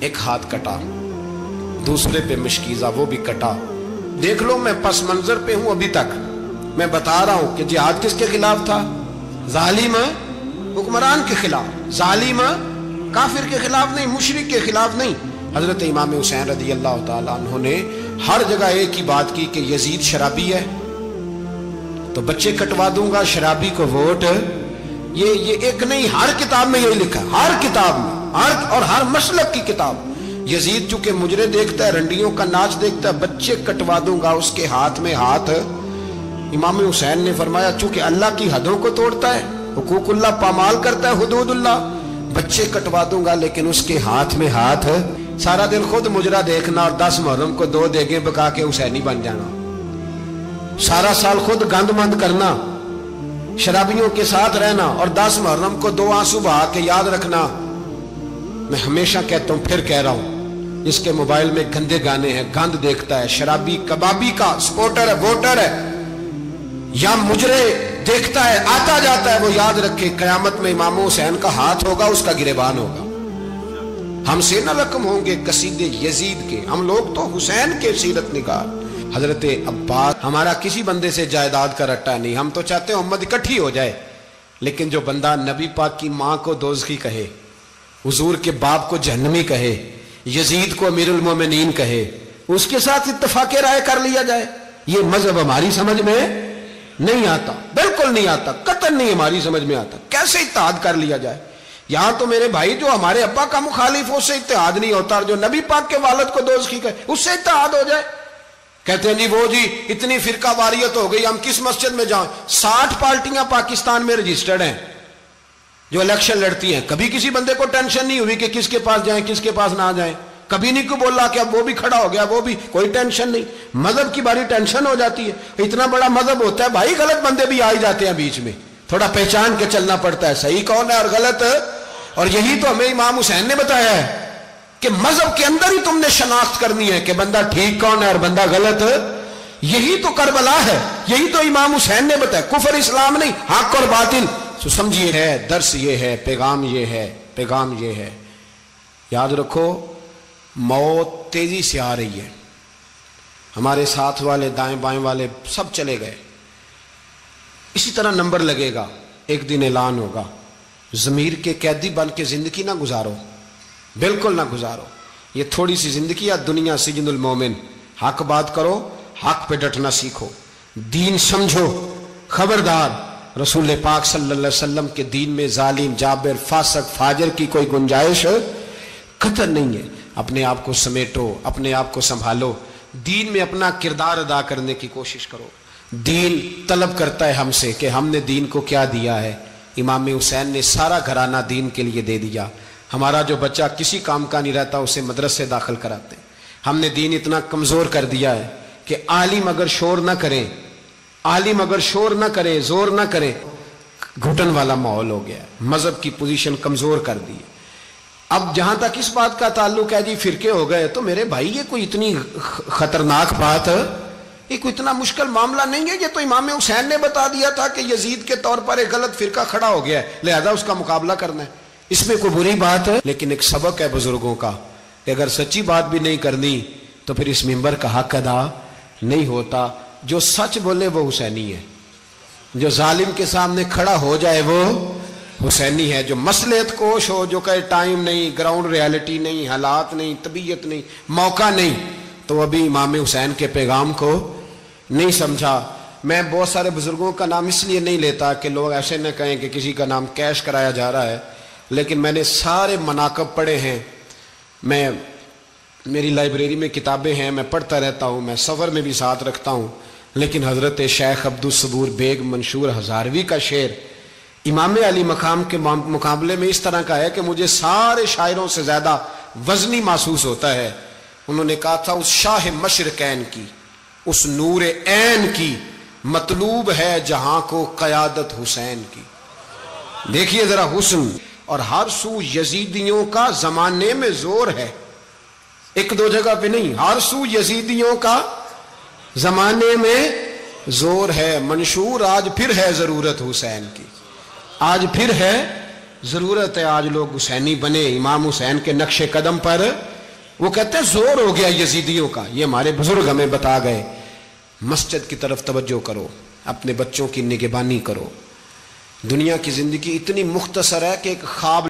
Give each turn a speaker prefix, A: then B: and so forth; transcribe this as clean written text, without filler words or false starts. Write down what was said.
A: ایک ہاتھ کٹا، دوسرے پہ مشکیزہ وہ بھی کٹا. دیکھ لو میں پس منظر پہ ہوں ابھی تک. میں بتا رہا ہوں کہ جہاد کس کے خلاف تھا؟ ظالم حکمران کے خلاف، ظالم کافر کے خلاف نہیں، مشرک کے خلاف نہیں. حضرت امام حسین رضی اللہ تعالیٰ عنہ نے ہر جگہ ایک ہی بات کی کہ یزید شرابی ہے تو بچے کٹوا دوں گا، شرابی کو ووٹ. یہ ایک نہیں، ہر کتاب میں یہی لکھا، ہر کتاب میں، اور ہر مسلک کی کتاب. یزید چونکہ مجرے دیکھتا ہے، رنڈیوں کا ناچ دیکھتا ہے، بچے کٹوا دوں گا، اس کے ہاتھ میں ہاتھ. امام حسین نے فرمایا چونکہ اللہ کی حدوں کو توڑتا ہے، حقوق اللہ پامال کرتا ہے، حدود اللہ، بچے کٹوا دوں گا لیکن اس کے ہاتھ میں ہاتھ. سارا دن خود مجرا دیکھنا اور 10 محرم کو 2 دیگیں پکا کے حسینی بن جانا، سارا سال خود گند مند کرنا، شرابیوں کے ساتھ رہنا اور 10 محرم کو 2 آنسو بہا کے یاد رکھنا. میں ہمیشہ کہتا ہوں، پھر کہہ رہا ہوں، جس کے موبائل میں گندے گانے ہیں، گند دیکھتا ہے، شرابی کبابی کا سپورٹر ہے، ووٹر ہے، یا مجرے دیکھتا ہے آتا جاتا ہے، وہ یاد رکھے قیامت میں امام حسین کا ہاتھ ہوگا، اس کا گریبان ہوگا. ہم سے نہ رقم ہوں گے قصیدے یزید کے، ہم لوگ تو حسین کے سیرت نگار. حضرت عباس ہمارا کسی بندے سے جائیداد کا رٹا نہیں، ہم تو چاہتے ہیں امت اکٹھی ہو جائے، لیکن جو بندہ نبی پاک کی ماں کو دوزخی کہے، حضور کے باپ کو جہنمی کہے، یزید کو امیر المومنین کہے، اس کے ساتھ اتفاق رائے کر لیا جائے، یہ مذہب ہماری سمجھ میں نہیں آتا، بالکل نہیں آتا، قطعاً نہیں ہماری سمجھ میں آتا. کیسے اتحاد کر لیا جائے؟ یہاں تو میرے بھائی جو ہمارے ابا کا مخالف، اس سے اتحاد نہیں ہوتا، اور جو نبی پاک کے والد کو دوزخی کہے اس سے اتحاد ہو جائے. کہتے ہیں جی وہ جی اتنی فرقہ واریت ہو گئی، ہم کس مسجد میں جائیں؟ 60 پارٹیاں پاکستان میں رجسٹرڈ ہیں جو الیکشن لڑتی ہیں. کبھی کسی بندے کو ٹینشن نہیں ہوئی کہ کس کے پاس جائیں کس کے پاس نہ جائیں، کبھی نہیں کو بولا کہ اب وہ بھی کھڑا ہو گیا، وہ بھی، کوئی ٹینشن نہیں. مذہب کی باری ٹینشن ہو جاتی ہے. اتنا بڑا مذہب ہوتا ہے بھائی، غلط بندے بھی آ جاتے ہیں بیچ میں، تھوڑا پہچان کے چلنا پڑتا ہے صحیح کون ہے اور غلط. اور یہی تو ہمیں امام حسین نے بتایا ہے کہ مذہب کے اندر ہی تم نے شناخت کرنی ہے کہ بندہ ٹھیک کون ہے اور بندہ غلط. یہی تو کربلا ہے، یہی تو امام حسین نے بتایا. کفر اسلام نہیں، حق اور باطل. تو سمجھیے ہے، درس یہ ہے، پیغام یہ ہے، پیغام یہ ہے. یاد رکھو موت تیزی سے آ رہی ہے. ہمارے ساتھ والے دائیں بائیں والے سب چلے گئے، اسی طرح نمبر لگے گا، ایک دن اعلان ہوگا. ضمیر کے قیدی بن کے زندگی نہ گزارو، بالکل نہ گزارو. یہ تھوڑی سی زندگی ہے دنیا سجن المومن. حق بات کرو، حق پہ ڈٹنا سیکھو، دین سمجھو. خبردار رسول پاک صلی اللہ علیہ وسلم کے دین میں ظالم، جابر، فاسق، فاجر کی کوئی گنجائش قطعاً نہیں ہے. اپنے آپ کو سمیٹو، اپنے آپ کو سنبھالو، دین میں اپنا کردار ادا کرنے کی کوشش کرو. دین طلب کرتا ہے ہم سے کہ ہم نے دین کو کیا دیا ہے. امام حسین نے سارا گھرانہ دین کے لیے دے دیا. ہمارا جو بچہ کسی کام کا نہیں رہتا اسے مدرسے داخل کراتے. ہم نے دین اتنا کمزور کر دیا ہے کہ عالم اگر شور نہ کریں، عالم اگر شور نہ کرے، زور نہ کرے، گھٹن والا ماحول ہو گیا ہے. مذہب کی پوزیشن کمزور کر دی. اب جہاں تک اس بات کا تعلق ہے جی فرقے ہو گئے، تو میرے بھائی یہ کوئی اتنی خطرناک بات ہے، یہ کوئی اتنا مشکل معاملہ نہیں ہے. یہ تو امام حسین نے بتا دیا تھا کہ یزید کے طور پر ایک غلط فرقہ کھڑا ہو گیا ہے، لہذا اس کا مقابلہ کرنا ہے. اس میں کوئی بری بات ہے، لیکن ایک سبق ہے بزرگوں کا کہ اگر سچی بات بھی نہیں کرنی تو پھر اس منبر کا حق ادا نہیں ہوتا. جو سچ بولے وہ حسینی ہے، جو ظالم کے سامنے کھڑا ہو جائے وہ حسینی ہے. جو مصلحت کوش ہو، جو کہے ٹائم نہیں، گراؤنڈ ریالٹی نہیں، حالات نہیں، طبیعت نہیں، موقع نہیں، تو ابھی امام حسین کے پیغام کو نہیں سمجھا. میں بہت سارے بزرگوں کا نام اس لیے نہیں لیتا کہ لوگ ایسے نہ کہیں کہ کسی کا نام کیش کرایا جا رہا ہے، لیکن میں نے سارے مناقب پڑھے ہیں. میری لائبریری میں کتابیں ہیں، میں پڑھتا رہتا ہوں، میں سفر میں بھی ساتھ رکھتا ہوں. لیکن حضرت شیخ عبدالصبور بیگ منشور ہزاروی کا شعر امام علی مقام کے مقابلے میں اس طرح کا ہے کہ مجھے سارے شاعروں سے زیادہ وزنی محسوس ہوتا ہے. انہوں نے کہا تھا اس شاہ مشرقین کی، اس نور عین کی، مطلوب ہے جہاں کو قیادت حسین کی. دیکھیے ذرا حسن. اور ہر سو یزیدیوں کا زمانے میں زور ہے، ایک دو جگہ پہ نہیں، ہر سو یزیدیوں کا زمانے میں زور ہے. منشور آج پھر ہے ضرورت حسین کی، آج پھر ہے ضرورت ہے، آج لوگ حسینی بنے، امام حسین کے نقش قدم پر وہ کہتے ہیں زور ہو گیا یزیدیوں کا، یہ ہمارے بزرگ ہمیں بتا گئے، مسجد کی طرف توجہ کرو، اپنے بچوں کی نگہبانی کرو۔ دنیا کی زندگی اتنی مختصر ہے کہ ایک خواب